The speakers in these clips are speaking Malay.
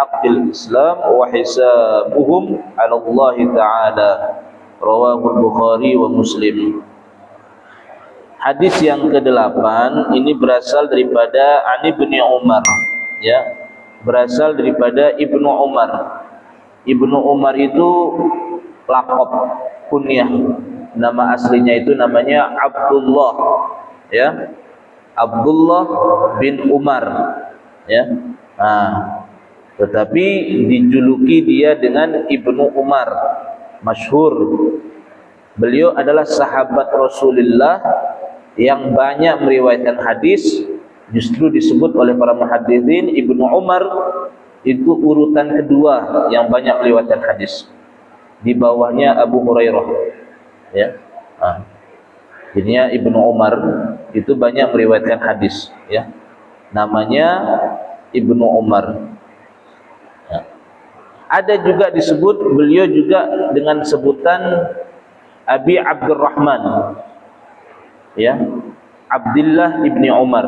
haqqil Islam wa hisabuhum 'ala Allah Ta'ala. Rawahu Bukhari wa Muslim. Hadis yang ke-8 ini berasal daripada Ali bin Umar, ya. Berasal daripada Ibnu Umar. Ibnu Umar itu laqab, kunyah. Nama aslinya itu namanya Abdullah, ya. Abdullah bin Umar, ya. Tetapi dijuluki dia dengan Ibnu Umar, masyhur. Beliau adalah sahabat Rasulullah yang banyak meriwayatkan hadis. Justru disebut oleh para muhaddisin Ibnu Umar itu urutan kedua yang banyak meriwayatkan hadis, di bawahnya Abu Hurairah, ya. Jadinya Ibnu Umar itu banyak meriwayatkan hadis, ya. Namanya Ibnu Umar. Ada juga disebut beliau juga dengan sebutan Abi Abdurrahman, ya, Abdullah ibni Umar.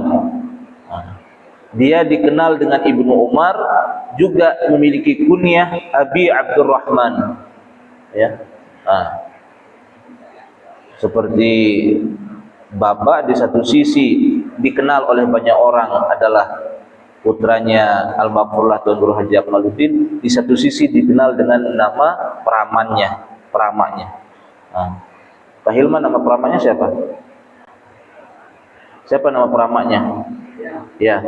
Dia dikenal dengan Ibnu Umar, juga memiliki kunyah Abi Abdurrahman, ya. Seperti bapak di satu sisi dikenal oleh banyak orang adalah putranya Al-Maqfurullah Tuan Guru Haji Akmaluddin, di satu sisi dikenal dengan nama peramanya. Pak Hilman, nama peramanya siapa? Siapa nama peramanya? Ya.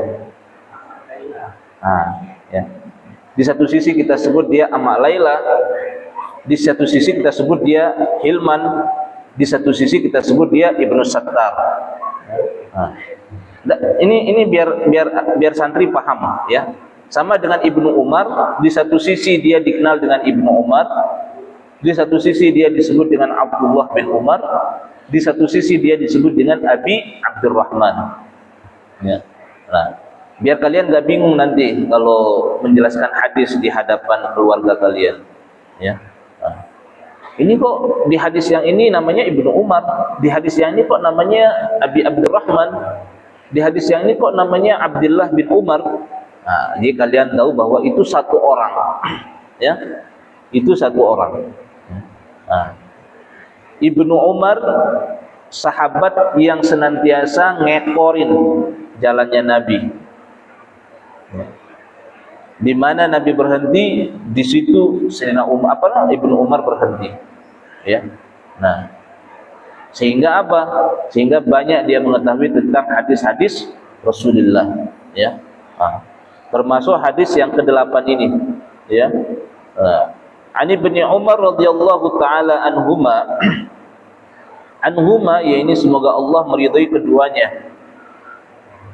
Ya. Di satu sisi kita sebut dia Ama Laila, di satu sisi kita sebut dia Hilman, di satu sisi kita sebut dia Ibnu Sattar. Ini biar santri paham, ya. Sama dengan Ibnu Umar, di satu sisi dia dikenal dengan Ibnu Umar, di satu sisi dia disebut dengan Abdullah bin Umar, di satu sisi dia disebut dengan Abi Abdurrahman, ya. Nah, biar kalian gak bingung nanti kalau menjelaskan hadis di hadapan keluarga kalian, ya. Ini kok di hadis yang ini namanya Ibnu Umar, di hadis yang ini kok namanya Abi Abdurrahman, di hadis yang ini kok namanya Abdullah bin Umar. Jadi kalian tahu bahwa itu satu orang, ya. Itu satu orang. Ibnu Umar sahabat yang senantiasa ngekorin jalannya Nabi. Di mana Nabi berhenti, di situ Ibnu Umar berhenti, ya. Nah, sehingga apa? Sehingga banyak dia mengetahui tentang hadis-hadis Rasulullah, ya. Termasuk hadis yang ke-8 ini, ya. Ani bin Umar radhiyallahu taala anhuma, ya, ini semoga Allah meridhai keduanya.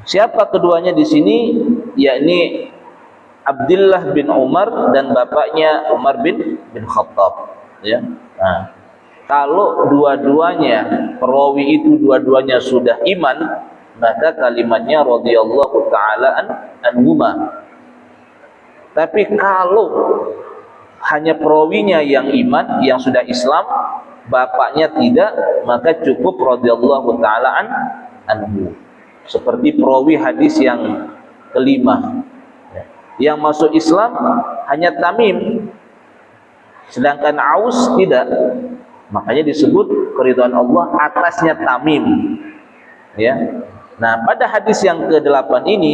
Siapa keduanya di sini? Yakni Abdullah bin Umar dan bapaknya Umar bin Khattab, ya. Kalau dua-duanya perawi itu dua-duanya sudah iman, maka kalimatnya radhiyallahu taala anhuma. Tapi kalau hanya perawinya yang iman, yang sudah Islam, bapaknya tidak, maka cukup radhiyallahu taala anhu. Seperti perawi hadis yang kelima, yang masuk Islam hanya Tamim, sedangkan Aus tidak. Makanya disebut keridhaan Allah atasnya Tamim, ya. Nah, pada hadis yang ke-8 ini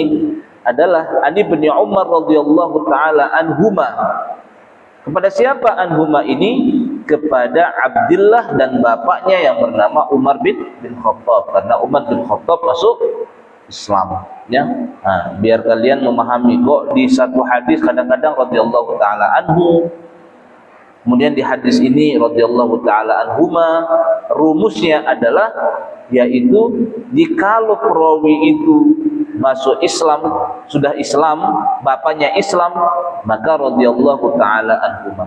adalah Ali bin Umar radhiyallahu taala anhuma. Kepada siapa anhuma ini? Kepada Abdullah dan bapaknya yang bernama Umar bin Khattab, karena Umar bin Khattab masuk Islam, ya. Biar kalian memahami, kok di satu hadis kadang-kadang radhiyallahu taala anhu, kemudian di hadis ini radhiyallahu taala anhuma, rumusnya adalah yaitu jikalau perawi itu masuk Islam, sudah Islam, bapaknya Islam, maka radhiyallahu taala anhuma,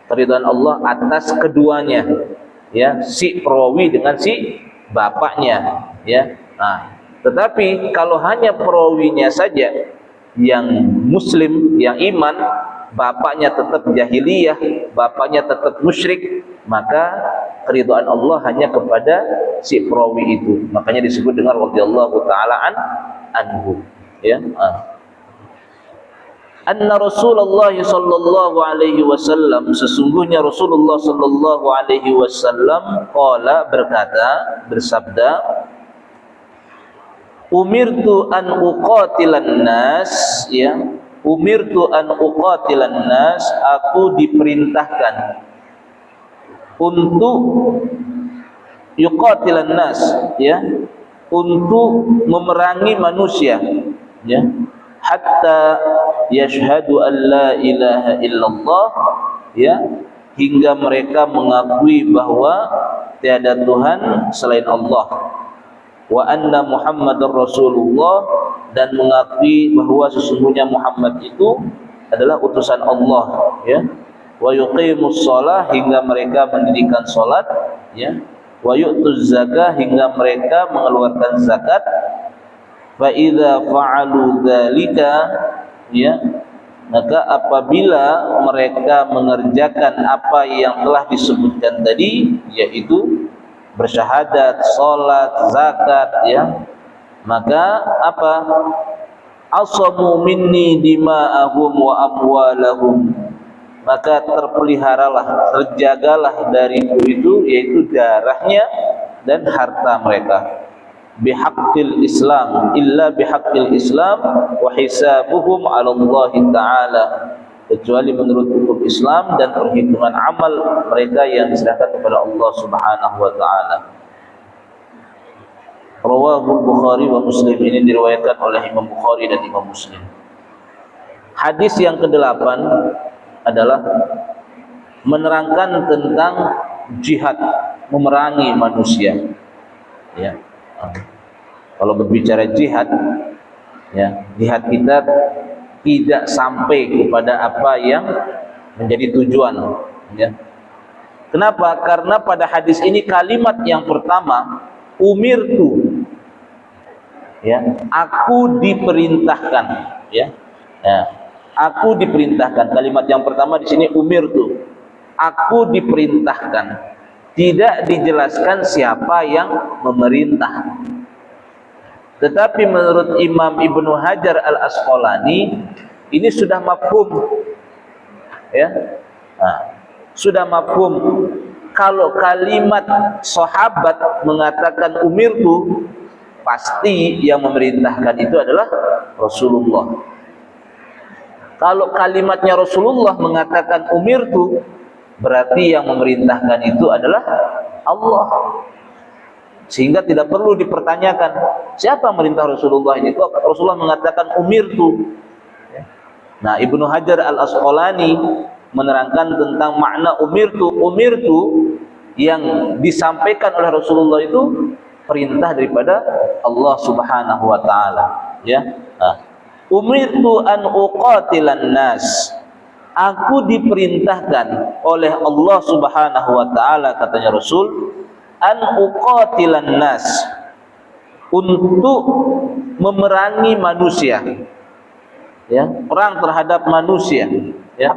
keridhaan Allah atas keduanya, ya, si perawi dengan si bapaknya, ya. Tetapi kalau hanya perawinya saja yang muslim, yang iman, bapaknya tetap jahiliyah, bapaknya tetap musyrik, maka keridhaan Allah hanya kepada si perawi itu. Makanya disebut dengan radhiyallahu taala anhu, ya. anna Rasulullah sallallahu alaihi wasallam, sesungguhnya Rasulullah sallallahu alaihi wasallam qala, bersabda, umirtu an uqatilan nas, ya, umirtu an uqatilan nas, aku diperintahkan untuk yuqatilan nas, ya, untuk memerangi manusia, ya, hatta yashhadu an la ilaha illallah, ya, hingga mereka mengakui bahwa tiada Tuhan selain Allah, wa anna Muhammadar Rasulullah, dan mengakui bahwa sesungguhnya Muhammad itu adalah utusan Allah, ya, wa yuqimus shalah, hingga mereka mendirikan salat, ya, wa yu'tuz zakah, hingga mereka mengeluarkan zakat. Fa idza fa'alu dzalika, ya, maka apabila mereka mengerjakan apa yang telah disebutkan tadi, yaitu bersyahadat, salat, zakat, ya, maka apa? Asamu minni dima'ahum wa amwalahum, maka terpeliharalah, terjagalah dariku itu, yaitu darahnya dan harta mereka. Bihaqqil Islam illa bihaqqil Islam wa hisabuhum 'ala Allah taala, kecuali menurut hukum Islam dan perhitungan amal mereka yang diserahkan kepada Allah Subhanahu wa taala. Rawahul Bukhari wa Muslim, ini diriwayatkan oleh Imam Bukhari dan Imam Muslim. Hadis yang ke-8 adalah menerangkan tentang jihad, memerangi manusia, ya. Kalau berbicara jihad, ya, jihad kita tidak sampai kepada apa yang menjadi tujuan, ya. Kenapa? Karena pada hadis ini kalimat yang pertama, umirtu, ya, aku diperintahkan, ya. Nah, aku diperintahkan. Kalimat yang pertama di sini umirtu, aku diperintahkan. Tidak dijelaskan siapa yang memerintah. Tetapi menurut Imam Ibnu Hajar Al-Asqalani, ini sudah mafhum, ya. Nah, sudah mafhum. Kalau kalimat sahabat mengatakan umirtu, pasti yang memerintahkan itu adalah Rasulullah. Kalau kalimatnya Rasulullah mengatakan umirtu, berarti yang memerintahkan itu adalah Allah. Sehingga tidak perlu dipertanyakan siapa merintah Rasulullah ini. Kok Rasulullah mengatakan umirtu? Nah, Ibnu Hajar Al-Asqalani menerangkan tentang makna umirtu. Umirtu yang disampaikan oleh Rasulullah itu perintah daripada Allah Subhanahu wa taala, ya. Nah, umirtu an uqatilan nas, aku diperintahkan oleh Allah Subhanahu wa taala, katanya Rasul, an uqatilan nas, untuk memerangi manusia, ya, perang terhadap manusia, ya.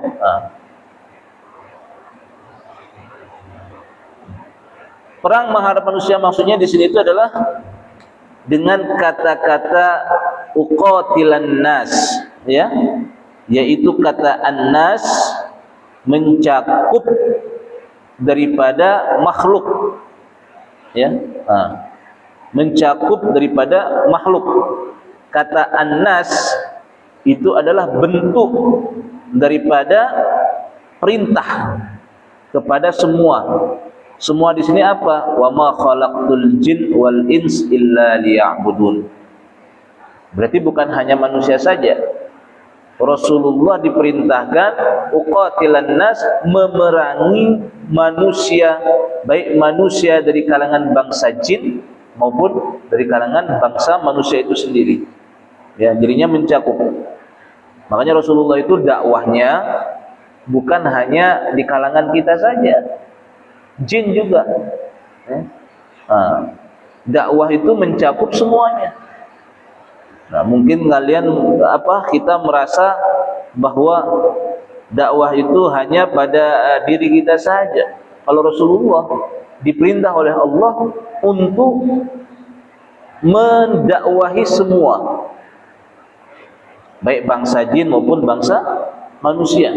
Perang menghadap manusia maksudnya di sini itu adalah dengan kata-kata uqatilan nas, ya, yaitu kata an-nas mencakup daripada makhluk, ya, mencakup daripada makhluk. Kata an-nas itu adalah bentuk daripada perintah kepada semua. Semua di sini apa? Wa ma khalaqtul jin wal ins illa liya'budun. Berarti bukan hanya manusia saja. Rasulullah diperintahkan uqatilan nas, memerangi manusia, baik manusia dari kalangan bangsa jin maupun dari kalangan bangsa manusia itu sendiri. Ya, jadinya mencakup. Makanya Rasulullah itu dakwahnya bukan hanya di kalangan kita saja, jin juga. Dakwah itu mencakup semuanya. Nah, mungkin kalian kita merasa bahwa dakwah itu hanya pada diri kita saja. Kalau Rasulullah diperintah oleh Allah untuk mendakwahi semua. baik bangsa jin maupun bangsa manusia.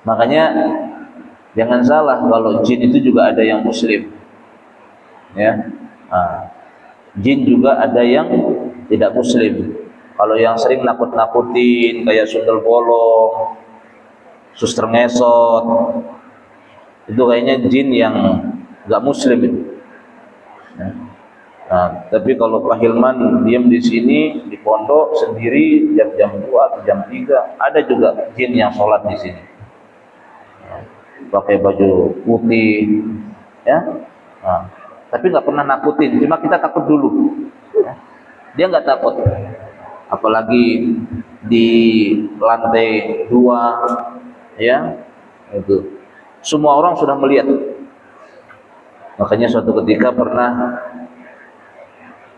Makanya jangan salah kalau jin itu juga ada yang muslim, ya. Jin juga ada yang tidak muslim. Kalau yang sering nakut-nakutin kayak sundel bolong, suster ngesot, itu kayaknya jin yang nggak muslim itu. Tapi kalau Pak Hilman diam di sini di pondok sendiri jam 2 atau jam 3, ada juga jin yang sholat di sini. Pakai baju putih, ya. Tapi nggak pernah nakutin, cuma kita takut dulu. Dia nggak takut, apalagi di lantai 2, ya, itu semua orang sudah melihat. Makanya suatu ketika pernah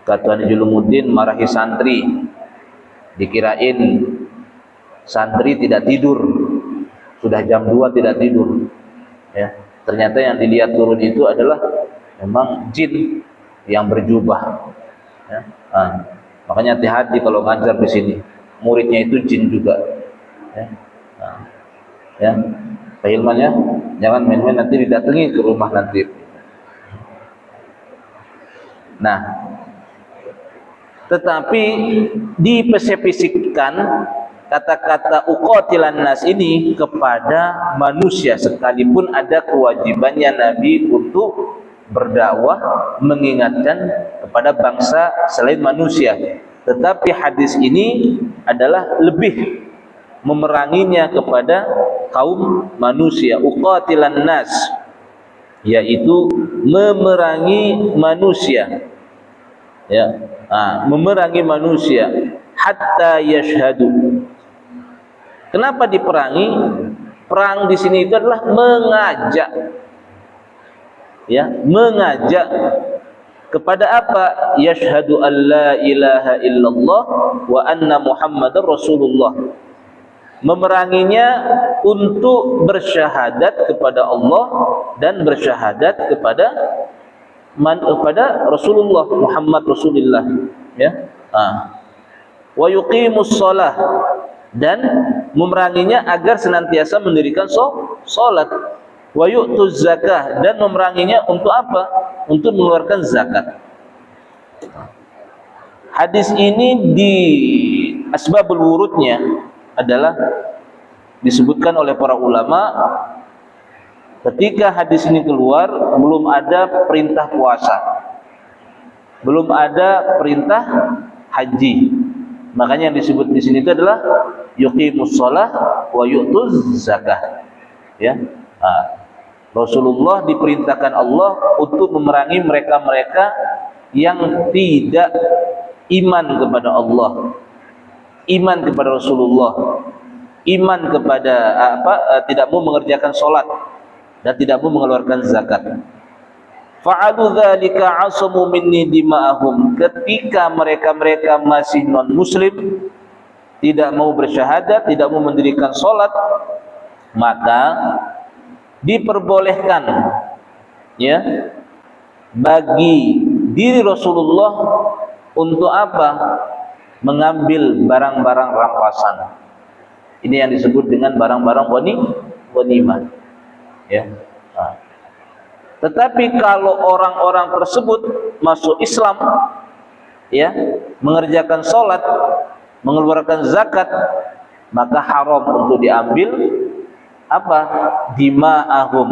Katuan Julumuddin marahi santri, dikirain santri tidak tidur, sudah jam 2 tidak tidur, ya. Ternyata yang dilihat turun itu adalah memang jin yang berjubah, ya. Makanya hati-hati kalau ngajar di sini, muridnya itu jin juga, ya. Ya, Pak Hilman, ya, jangan main-main nanti didatangi ke rumah nanti. Nah, tetapi dispesifikkan kata-kata uqatilan nas ini kepada manusia, sekalipun ada kewajibannya Nabi untuk berdakwah mengingatkan kepada bangsa selain manusia. Tetapi hadis ini adalah lebih memeranginya kepada kaum manusia. Uqatilan nas, yaitu memerangi manusia, ya. Memerangi manusia hatta yashhadu. Kenapa diperangi? Perang di sini itu adalah mengajak, ya, mengajak kepada apa? Yashhadu an la ilaha illallah wa anna muhammadar rasulullah. Memeranginya untuk bersyahadat kepada Allah dan bersyahadat kepada Rasulullah Muhammad Rasulullah, ya. Wa yuqimus shalah, dan memeranginya agar senantiasa mendirikan salat. Wa yu'tuz zakah, dan memeranginya untuk apa? Untuk mengeluarkan zakat. Hadis ini di asbabul wurudnya adalah disebutkan oleh para ulama. Ketika hadis ini keluar, belum ada perintah puasa, belum ada perintah haji. Makanya yang disebut di sini itu adalah yuqimus shalah wa yu'tuz zakah, ya. Rasulullah diperintahkan Allah untuk memerangi mereka-mereka yang tidak iman kepada Allah, iman kepada Rasulullah, iman kepada tidak mau mengerjakan sholat dan tidak mau mengeluarkan zakat. Fa'alu dzalika 'asamu minni dima'ahum. Ketika mereka-mereka masih non muslim, tidak mau bersyahadat, tidak mau mendirikan sholat, maka diperbolehkan, ya, bagi diri Rasulullah untuk apa? Mengambil barang-barang rampasan. Ini yang disebut dengan barang-barang ghanimah, ya. Tetapi kalau orang-orang tersebut masuk Islam, ya, mengerjakan sholat, mengeluarkan zakat, maka haram untuk diambil apa? Dima'ahum,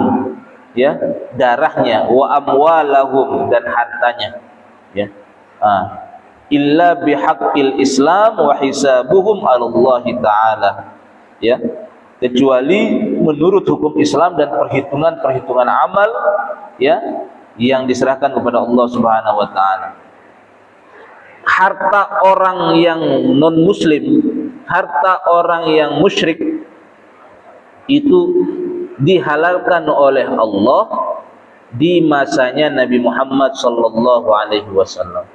ya, darahnya, wa amwalahum, dan hartanya, ya. Illa bihaqqil Islam wa hisabuhum 'alallahi ta'ala, ya, kecuali menurut hukum Islam dan perhitungan amal, ya, yang diserahkan kepada Allah Subhanahu wa taala. Harta orang yang non muslim, harta orang yang musyrik itu dihalalkan oleh Allah di masanya Nabi Muhammad sallallahu alaihi wasallam.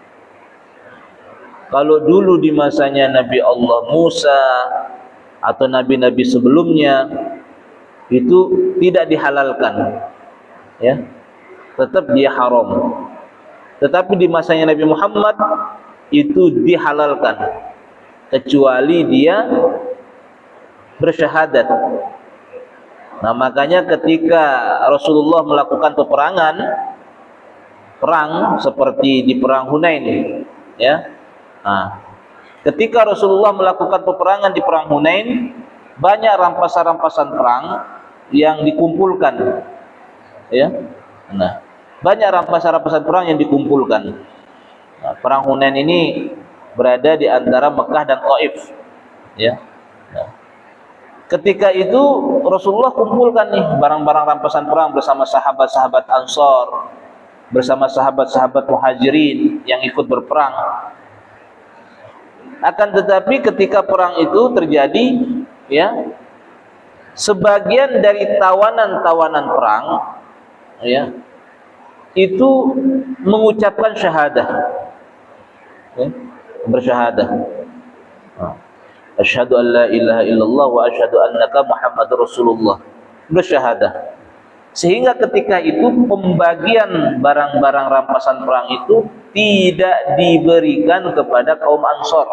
Kalau dulu di masanya Nabi Allah Musa atau nabi-nabi sebelumnya itu tidak dihalalkan, ya. tetap dia haram. Tetapi di masanya Nabi Muhammad itu dihalalkan, kecuali dia bersyahadat. Nah, makanya ketika Rasulullah melakukan perang seperti di perang Hunain, ya. Nah, ketika Rasulullah melakukan peperangan di perang Hunain, banyak rampasan-rampasan perang yang dikumpulkan, ya. Nah, banyak rampasan-rampasan perang yang dikumpulkan. Nah, perang Hunain ini berada di antara Mekah dan Taif, ya. Nah, ketika itu Rasulullah kumpulkan nih barang-barang rampasan perang bersama sahabat-sahabat Ansor, bersama sahabat-sahabat Muhajirin yang ikut berperang. Akan tetapi ketika perang itu terjadi, ya, sebagian dari tawanan-tawanan perang, ya, itu mengucapkan syahadah, ya, bersyahadah. Asyhadu an la ilaha illallah wa asyhadu annaka Muhammadur Rasulullah, bersyahadah. Sehingga ketika itu pembagian barang-barang rampasan perang itu tidak diberikan kepada kaum Ansor,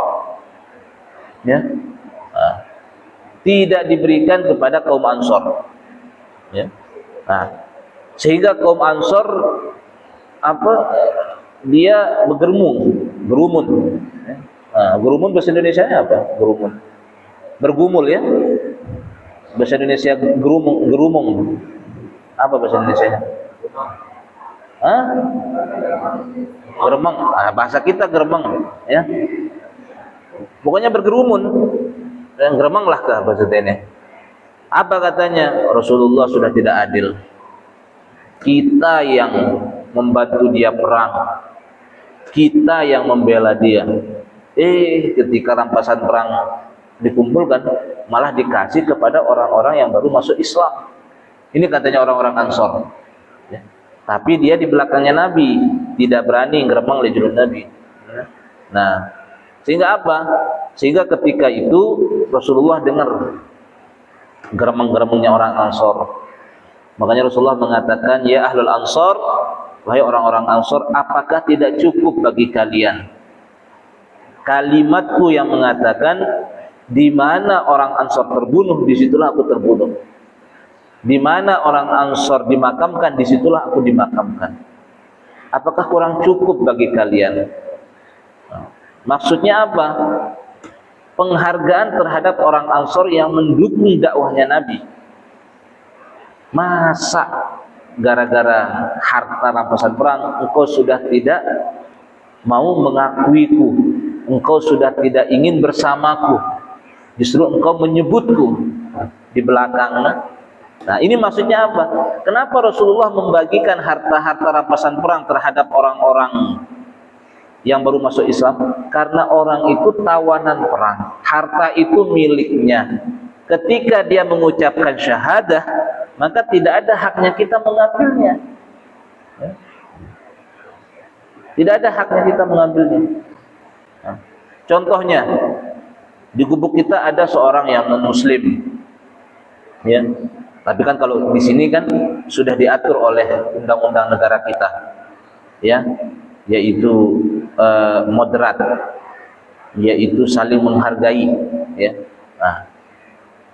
ya. Nah, tidak diberikan kepada kaum Ansor, ya. Nah, sehingga kaum Ansor dia berumun. Nah, gerumun bahasa Indonesianya apa? Gerumun. Bergumul, ya. Bahasa Indonesia gerumung. Apa bahasa Indonesianya? Hah? Geremeng. Nah, bahasa kita geremeng, ya. Pokoknya bergerumun. Dan geremeng lah kah bahasa ini. Apa katanya? Rasulullah sudah tidak adil. Kita yang membantu dia perang, kita yang membela dia. Ketika rampasan perang dikumpulkan, malah dikasih kepada orang-orang yang baru masuk Islam. Ini katanya orang-orang Ansor, ya. Tapi dia di belakangnya Nabi, tidak berani ngeremang lejurun Nabi. Nah, sehingga apa? Sehingga ketika itu Rasulullah dengar geremeng-geremengnya orang Ansor. Makanya Rasulullah mengatakan, ya ahlul Ansor, wahai orang-orang Ansor, apakah tidak cukup bagi kalian kalimatku yang mengatakan, di mana orang Ansor terbunuh, disitulah aku terbunuh. Di mana orang Ansor dimakamkan, disitulah aku dimakamkan. Apakah kurang cukup bagi kalian? Maksudnya apa? Penghargaan terhadap orang Ansor yang mendukung dakwahnya Nabi. Masa gara-gara harta rampasan perang engkau sudah tidak mau mengakuiku, engkau sudah tidak ingin bersamaku, justru engkau menyebutku di belakang. Nah, ini maksudnya apa? Kenapa Rasulullah membagikan harta-harta rampasan perang terhadap orang-orang yang baru masuk Islam? Karena orang itu tawanan perang, harta itu miliknya. Ketika dia mengucapkan syahadah, maka tidak ada haknya kita mengambilnya, ya. Tidak ada haknya kita mengambilnya. Nah, contohnya di gubuk kita ada seorang yang non-muslim, ya. Tapi kan kalau di sini kan sudah diatur oleh undang-undang negara kita, ya, yaitu moderat, yaitu saling menghargai, ya. Nah,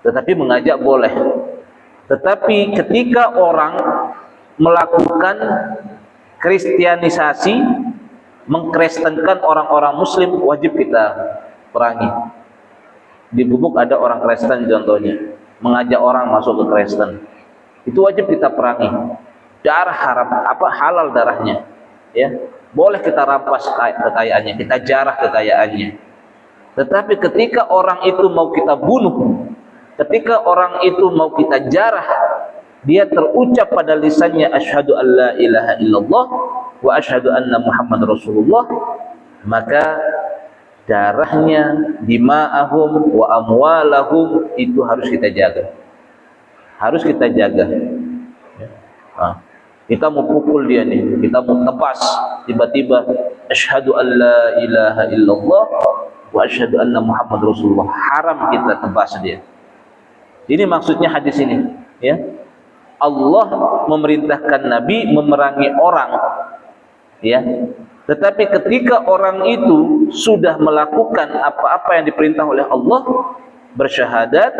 tetapi mengajak boleh. Tetapi ketika orang melakukan kristianisasi, mengkristenkan orang-orang muslim, wajib kita perangi. Di gubuk ada orang Kristen contohnya, mengajak orang masuk ke Kristen, itu wajib kita perangi. Darah haram, halal darahnya, ya. Boleh kita rampas kekayaannya, kita jarah kekayaannya. Tetapi ketika orang itu mau kita bunuh, ketika orang itu mau kita jarah, dia terucap pada lisannya asyhadu an la ilaha illallah wa asyhadu anna Muhammad Rasulullah, maka darahnya, dima'ahum wa amwalahum itu harus kita jaga. Harus kita jaga. Nah, kita mau pukul dia nih, kita mau tebas, tiba-tiba asyhadu an la ilaha illallah wa asyhadu anna Muhammad Rasulullah, haram kita tebas dia. Ini maksudnya hadis ini, ya. Allah memerintahkan Nabi memerangi orang, ya. Tetapi ketika orang itu sudah melakukan apa-apa yang diperintah oleh Allah, bersyahadat,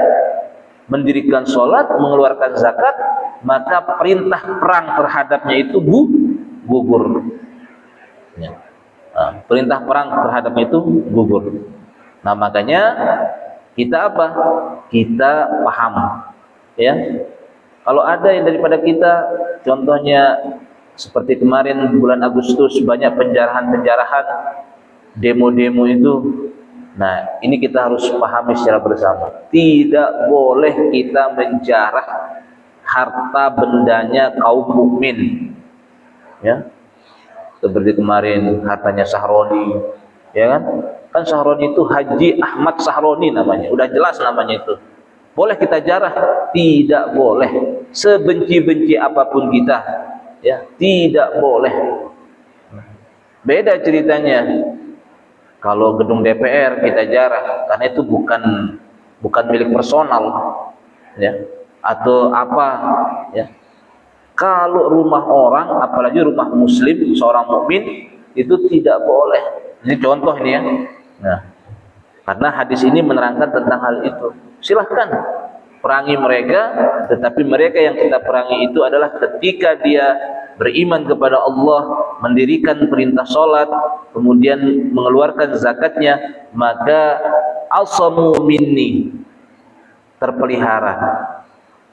mendirikan sholat, mengeluarkan zakat, maka perintah perang terhadapnya itu gugur. Ya. Perintah perang terhadapnya itu gugur. Nah, makanya kita apa? Kita paham, ya. Kalau ada yang daripada kita, contohnya seperti kemarin bulan Agustus banyak penjarahan-penjarahan, demo-demo itu. Nah, ini kita harus pahami secara bersama. Tidak boleh kita menjarah harta bendanya kaum mukmin. Ya. Seperti kemarin hartanya Sahroni, ya kan? Kan Sahroni itu Haji Ahmad Sahroni namanya. Udah jelas namanya itu. Boleh kita jarah? Tidak boleh. Sebenci-benci apapun kita, ya, tidak boleh. Beda ceritanya kalau gedung DPR kita jarah, karena itu bukan milik personal, ya, atau apa, ya. Kalau rumah orang, apalagi rumah muslim, seorang mukmin, itu tidak boleh. Ini contoh ini, ya. Nah, karena hadis ini menerangkan tentang hal itu. Silahkan perangi mereka, tetapi mereka yang kita perangi itu adalah ketika dia beriman kepada Allah, mendirikan perintah sholat, kemudian mengeluarkan zakatnya, maka asamu minni, terpelihara,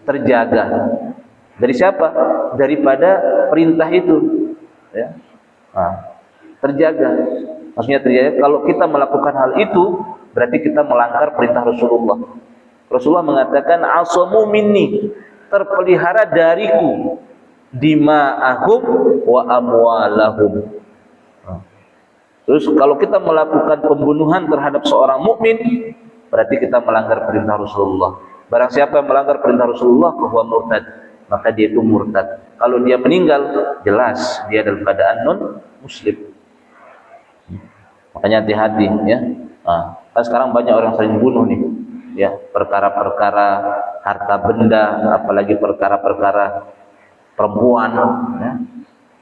terjaga. Dari siapa? Daripada perintah itu, ya. Terjaga. Maksudnya terjaga. Kalau kita melakukan hal itu, berarti kita melanggar perintah Rasulullah. Rasulullah mengatakan asamu minni, terpelihara dariku dima'ahum wa amwalahum. Terus kalau kita melakukan pembunuhan terhadap seorang mukmin, berarti kita melanggar perintah Rasulullah. Barang siapa yang melanggar perintah Rasulullah, bahwa murtad, maka dia itu murtad. Kalau dia meninggal, jelas dia dalam keadaan non muslim. Makanya hati-hati, ya. Kan sekarang banyak orang saling bunuh nih, ya, perkara-perkara harta benda, apalagi perkara-perkara perempuan, ya.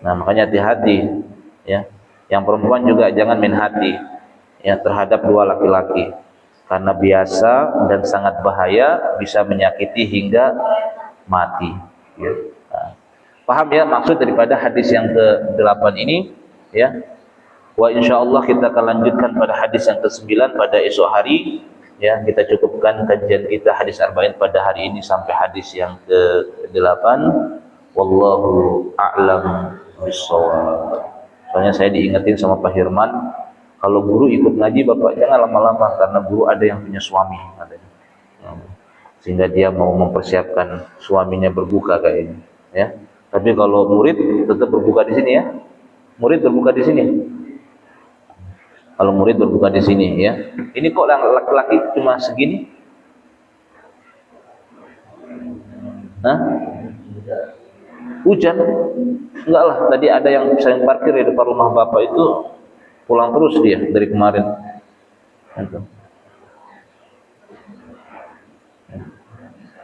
Nah, makanya hati-hati, ya. Yang perempuan juga jangan main hati, ya, terhadap dua laki-laki, karena biasa dan sangat bahaya, bisa menyakiti hingga mati, ya. Nah, paham ya maksud daripada hadis yang ke-8 ini, ya. Wa insyaallah kita akan lanjutkan pada hadis yang ke-9 pada esok hari, ya. Kita cukupkan kajian kita hadis arba'in pada hari ini sampai hadis yang ke-8. Wallahu a'lam bishawab. Soalnya saya diingetin sama Pak Hirman, kalau guru ikut ngaji Bapak jangan lama-lama, karena guru ada yang punya suami, katanya. Sehingga dia mau mempersiapkan suaminya berbuka kayaknya, ya. Tapi kalau murid tetap berbuka di sini, ya. Murid berbuka di sini. Kalau murid berbuka di sini, ya. Ini kok laki-laki cuma segini? Hah? Hujan? Enggak lah, tadi ada yang saya parkir di depan rumah Bapak itu pulang terus dia dari kemarin.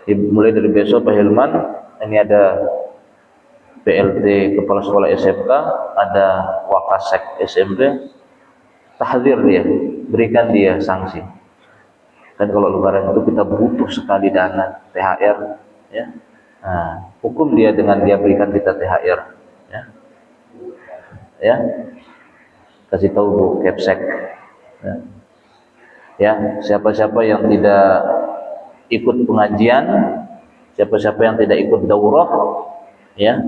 Mulai dari besok Pak Hilman, ini ada PLT Kepala Sekolah SMK, ada Wakasek SMP, tahdzir dia, berikan dia sanksi. Dan kalau lebaran itu kita butuh sekali dana THR, ya. Nah, hukum dia dengan dia berikan kita THR, ya. Ya. Kasih tahu Bu Kepsek, ya. Ya, siapa-siapa yang tidak ikut pengajian, siapa-siapa yang tidak ikut daurah, ya,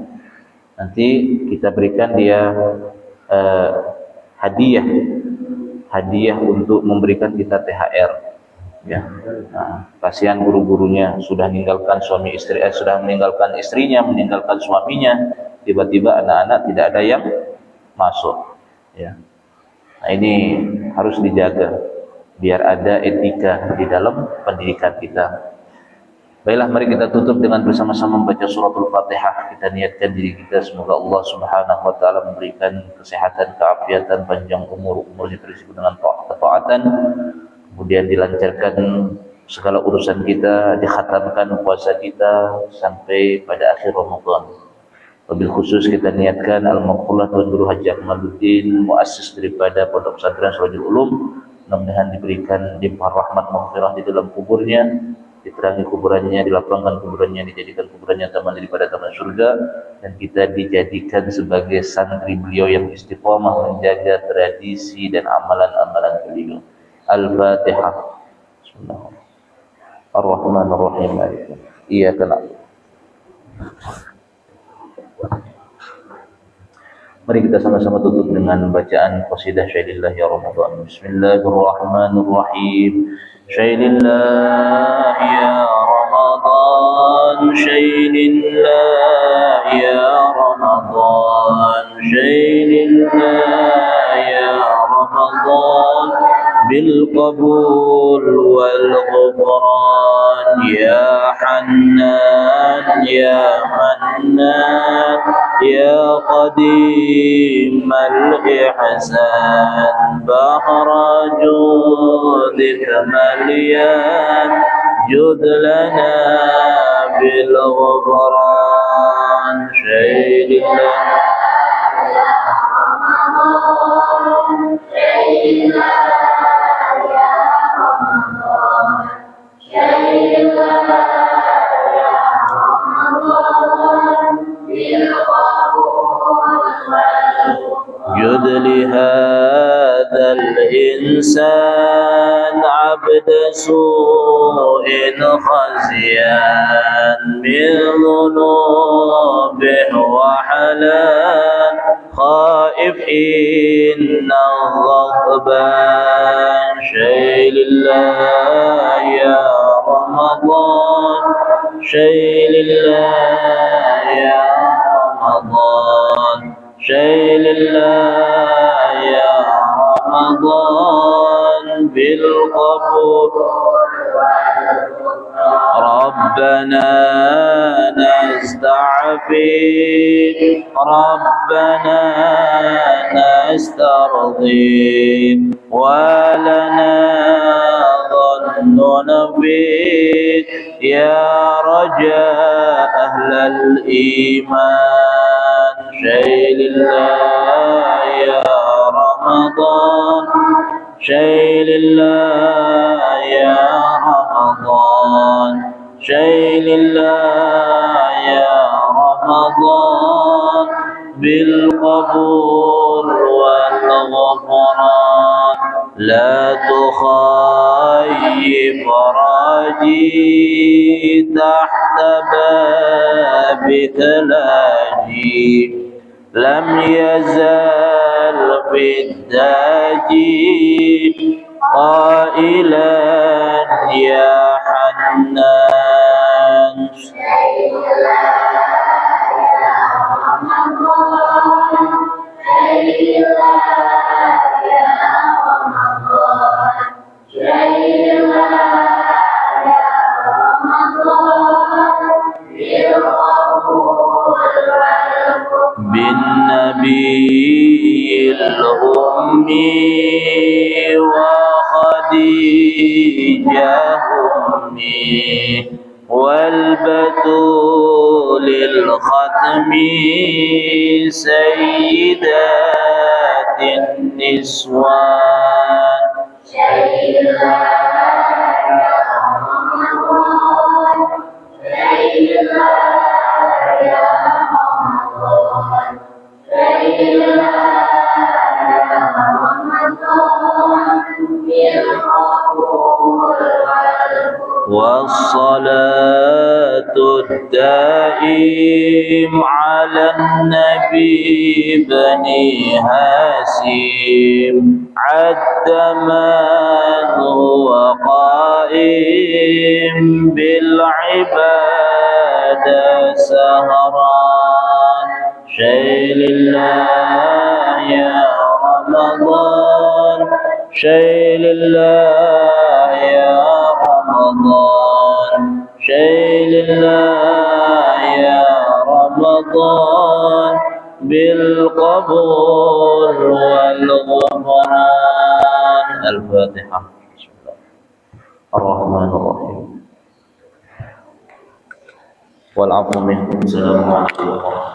nanti kita berikan dia hadiah untuk memberikan kita THR, ya. Nah, kasihan guru-gurunya sudah meninggalkan suami istri, sudah meninggalkan istrinya, meninggalkan suaminya, tiba-tiba anak-anak tidak ada yang masuk, ya. Nah, ini harus dijaga biar ada etika di dalam pendidikan kita. Baiklah, mari kita tutup dengan bersama-sama membaca suratul Fatihah. Kita niatkan diri kita, semoga Allah Subhanahu wa taala memberikan kesehatan, keafiatan, panjang umur diberi dengan ketaatan, kemudian dilancarkan segala urusan kita, dikhatamkan puasa kita sampai pada akhir Ramadan. Wabil khusus kita niatkan Al-Maqfulah Tuan Guru Haji Akmaluddin, muassis daripada Pondok Pesantren Sirajul Ulum, mudah-mudahan diberikan limpah rahmat maghfirah di dalam kuburnya, diterangi kuburannya, dilapangkan kuburannya, dijadikan kuburannya taman daripada taman surga, dan kita dijadikan sebagai santri beliau yang istiqomah menjaga tradisi dan amalan-amalan beliau. Al-Fatihah. Bismillahirrahmanirrahim. Ar-Rahmanir-Rahim. Iyyaka na'budu. Mari kita sama-sama tutup dengan bacaan qasidah Syailillah ya Ramadan. Bismillahirrahmanirrahim. Syailillah ya Ramadan, Syailillah ya Ramadan, Syailillah ya Ramadan, bil qabul wal ghufran ya Hannan ya Mannan ya Qadim al-ihsan bahra judika malian jud lana bil ghufran Syailillah ya Ramadan, Syailillah ya Ramadan, Syailillah ya Ramadan, bil جد لهذا الإنسان عبد سوء خزيان من ذنوبه وحلال خائف إن الغضبان Syailillah ya Ramadan, Syailillah ya Ramadan, Syailillah ya Ramadan bil qabul Rabbana nasta'fid Rabbana nastardi wa lana dhannun bik ya raja ahlal iman Syailillah ya Ramadan, Syailillah ya Ramadan, Syailillah ya Ramadan bil qabul wal ghufran la tukhayyib raji tahta babika laji lam yazal biddaji qailan ya Hannan bin nabiyil ummi wa khadijah ummi wal batulil khatmi sayyidatin niswan والصلاة الدائم على النبي بني هاشم عد من هو قائم بالعبادة سهران Syailillah ya Ramadan, Syailillah ya Ramadan, Syailillah ya Ramadan bil qabul wal ghufran. Al-Fatihah. Bismillahirrahmanirrahim. wal 'afwu minkum. Assalamualaikum warahmatullahi wabarakatuh.